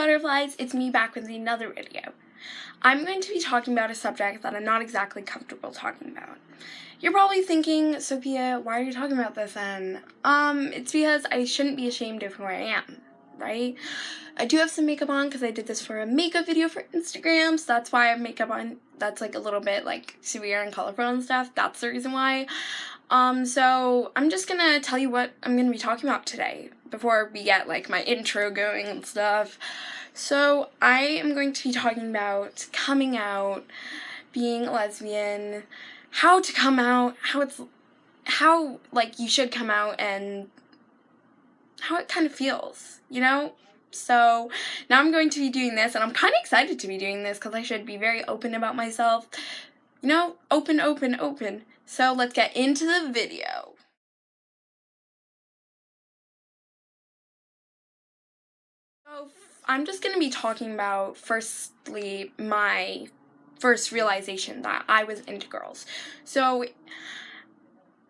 butterflies, it's me back with another video. I'm going to be talking about a subject that I'm not exactly comfortable talking about. You're probably thinking, Sophia, why are you talking about this then? It's because I shouldn't be ashamed of who I am, right? I do have some makeup on because I did this for a makeup video for Instagram, so that's why I have makeup on that's like a little bit like severe and colorful and stuff. That's the reason why. So I'm just gonna tell you what I'm gonna be talking about today before we get like my intro going and stuff. So I am going to be talking about coming out, being a lesbian, how to come out, how like you should come out, and how it kind of feels, you know? So now I'm going to be doing this, and I'm kind of excited to be doing this because I should be very open about myself. You know, open. So let's get into the video. So I'm just going to be talking about, firstly, my first realization that I was into girls. So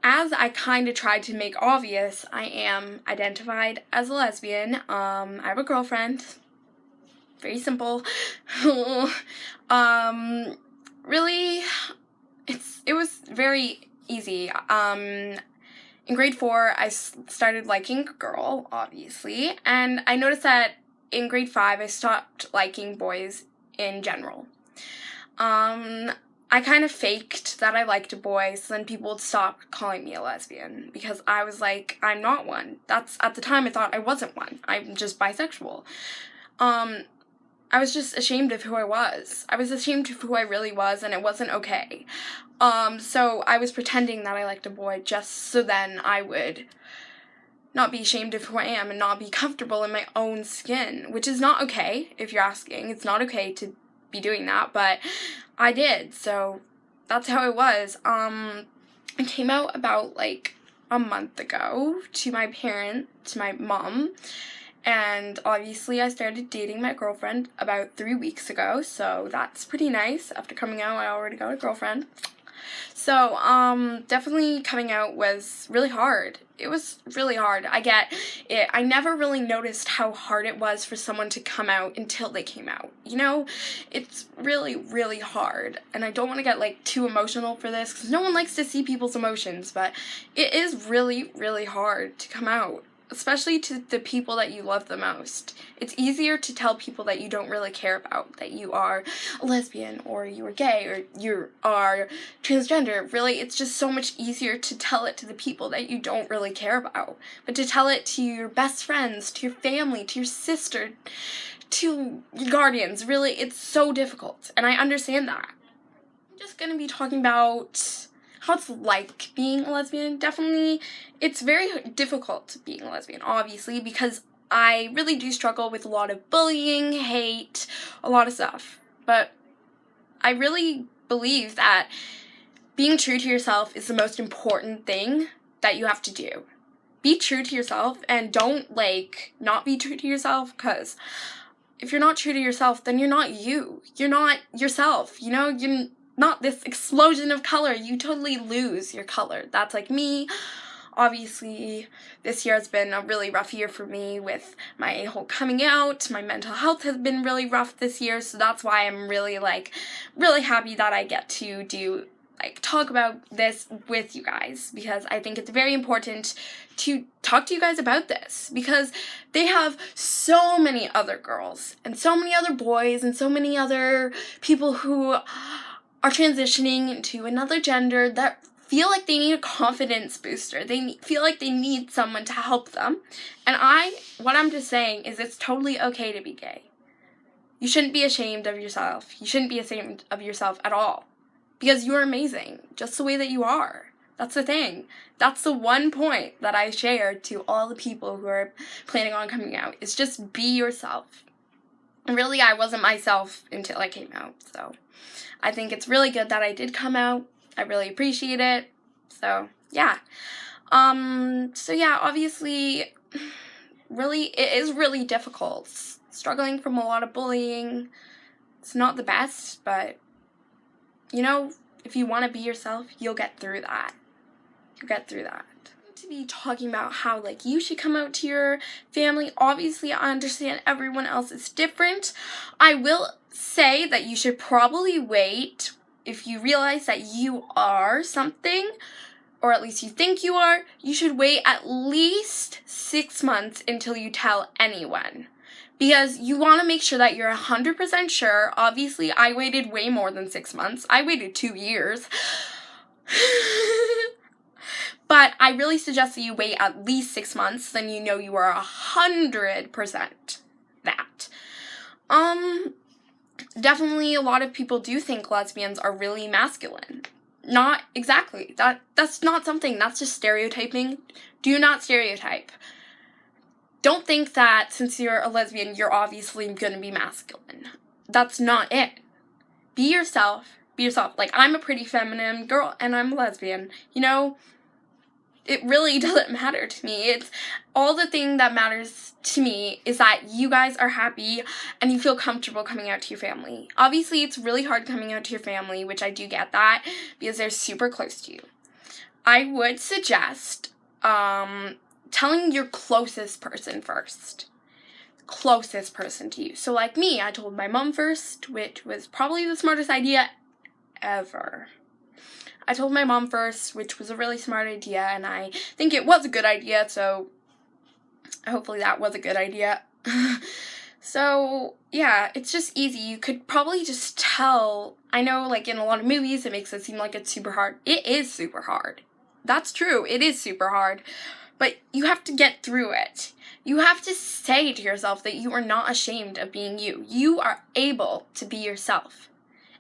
as I kind of tried to make obvious, I am identified as a lesbian. I have a girlfriend. Very simple. Really, it was very easy. In grade 4, I started liking a girl, obviously, and I noticed that in grade 5, I stopped liking boys in general. I kind of faked that I liked a boy, so then people would stop calling me a lesbian, because I was like, I'm not one. At the time, I thought I wasn't one. I'm just bisexual. I was just ashamed of who I was. I was ashamed of who I really was, and it wasn't okay. So I was pretending that I liked a boy just so then I would not be ashamed of who I am and not be comfortable in my own skin, which is not okay, if you're asking. It's not okay to be doing that, but I did, so that's how it was. I came out about, like, a month ago to my mom, and obviously I started dating my girlfriend about 3 weeks ago, so that's pretty nice. After coming out, I already got a girlfriend. So, definitely coming out was really hard. It was really hard. I get it. I never really noticed how hard it was for someone to come out until they came out. You know, it's really, really hard. And I don't want to get, like, too emotional for this, because no one likes to see people's emotions, but it is really, really hard to come out, especially to the people that you love the most. It's easier to tell people that you don't really care about, that you are a lesbian, or you are gay, or you are transgender. Really, it's just so much easier to tell it to the people that you don't really care about. But to tell it to your best friends, to your family, to your sister, to your guardians, really, it's so difficult. And I understand that. I'm just gonna be talking about how it's like being a lesbian. Definitely, it's very difficult being a lesbian, obviously, because I really do struggle with a lot of bullying, hate, a lot of stuff. But I really believe that being true to yourself is the most important thing that you have to do. Be true to yourself, and don't, like, not be true to yourself, because if you're not true to yourself, then you're not you. You're not yourself, you know? You're not this explosion of color. You totally lose your color. That's like me. Obviously, this year has been a really rough year for me with my whole coming out. My mental health has been really rough this year, so that's why I'm really happy that I get to talk about this with you guys, because I think it's very important to talk to you guys about this, because they have so many other girls and so many other boys and so many other people who are transitioning into another gender that feel like they need a confidence booster. They feel like they need someone to help them. And what I'm just saying is it's totally okay to be gay. You shouldn't be ashamed of yourself. You shouldn't be ashamed of yourself at all, because you're amazing, just the way that you are. That's the thing. That's the one point that I shared to all the people who are planning on coming out, is just be yourself. And really, I wasn't myself until I came out, so I think it's really good that I did come out. I really appreciate it. So, yeah. Obviously, really, it is really difficult. Struggling from a lot of bullying. It's not the best, but, you know, if you want to be yourself, you'll get through that. You'll get through that. to be talking about how, like, you should come out to your family. Obviously, I understand everyone else is different. I will say that you should probably wait if you realize that you are something, or at least you think you are. You should wait at least 6 months until you tell anyone. Because you want to make sure that you're 100% sure. Obviously, I waited way more than 6 months. I waited 2 years. But I really suggest that you wait at least 6 months, then you know you are 100% that. Definitely a lot of people do think lesbians are really masculine. Not exactly. That's not something, that's just stereotyping. Do not stereotype. Don't think that since you're a lesbian, you're obviously going to be masculine. That's not it. Be yourself. Be yourself. Like, I'm a pretty feminine girl, and I'm a lesbian. You know, it really doesn't matter to me. It's all the thing that matters to me is that you guys are happy and you feel comfortable coming out to your family. Obviously, it's really hard coming out to your family, which I do get that, because they're super close to you. I would suggest, telling your closest person first. Closest person to you. So like me, I told my mom first, which was probably the smartest idea ever. I told my mom first, which was a really smart idea, and I think it was a good idea, so hopefully that was a good idea. So, yeah, it's just easy. You could probably just tell. I know, like, in a lot of movies, it makes it seem like it's super hard. It is super hard. That's true. It is super hard. But you have to get through it. You have to say to yourself that you are not ashamed of being you. You are able to be yourself.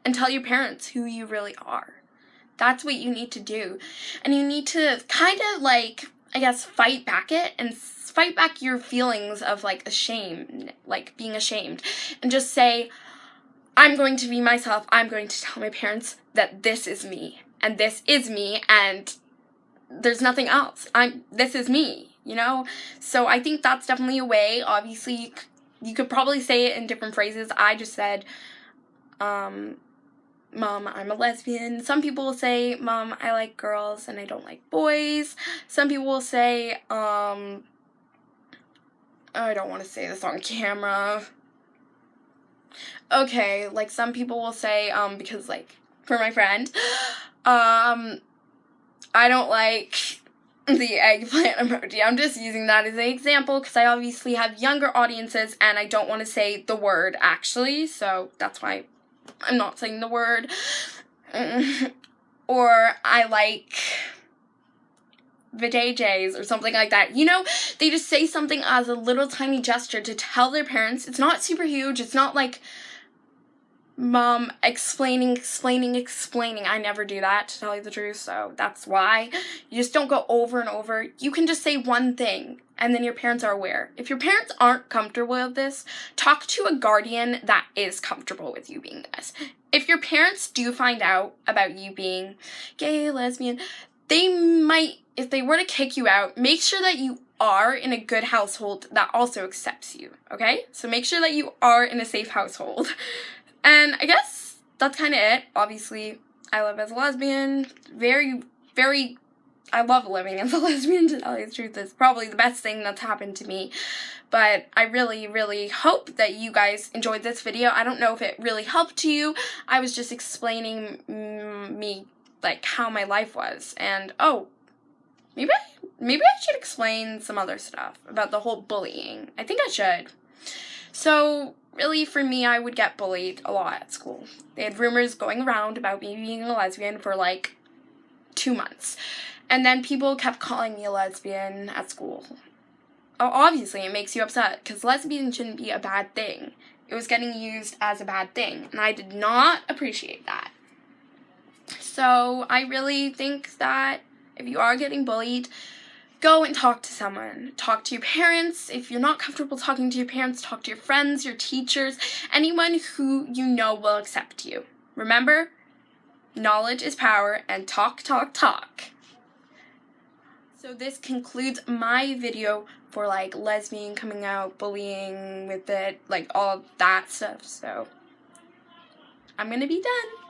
And tell your parents who you really are. That's what you need to do. And you need to kind of, like, I guess, fight back it and fight back your feelings of, like, ashamed, like, being ashamed. And just say, I'm going to be myself. I'm going to tell my parents that this is me. And this is me. And there's nothing else. This is me, you know? So I think that's definitely a way. Obviously, you could probably say it in different phrases. I just said, Mom, I'm a lesbian. Some people will say, Mom, I like girls and I don't like boys. Some people will say, I don't want to say this on camera. Okay, like some people will say, because like, for my friend, I don't like the eggplant emoji. I'm just using that as an example because I obviously have younger audiences and I don't want to say the word actually, so that's why I'm not saying the word. Or I like vajayjays or something like that. You know, they just say something as a little tiny gesture to tell their parents. It's not super huge. It's not like Mom explaining. I never do that, to tell you the truth, so that's why. You just don't go over and over. You can just say one thing, and then your parents are aware. If your parents aren't comfortable with this, talk to a guardian that is comfortable with you being this. If your parents do find out about you being gay, lesbian, they might, if they were to kick you out, make sure that you are in a good household that also accepts you, okay? So make sure that you are in a safe household. And I guess that's kind of it. Obviously, I live as a lesbian. I love living as a lesbian, to tell you the truth. It's probably the best thing that's happened to me. But I really, really hope that you guys enjoyed this video. I don't know if it really helped you. I was just explaining me, like, how my life was. And, oh, maybe I should explain some other stuff about the whole bullying. I think I should. So, really, for me, I would get bullied a lot at school. They had rumors going around about me being a lesbian for, like, 2 months. And then people kept calling me a lesbian at school. Obviously, it makes you upset, because lesbian shouldn't be a bad thing. It was getting used as a bad thing, and I did not appreciate that. So, I really think that if you are getting bullied, go and talk to someone. Talk to your parents. If you're not comfortable talking to your parents, talk to your friends, your teachers, anyone who you know will accept you. Remember, knowledge is power, and talk. So this concludes my video for, like, lesbian coming out, bullying with it, like, all that stuff. So I'm gonna be done.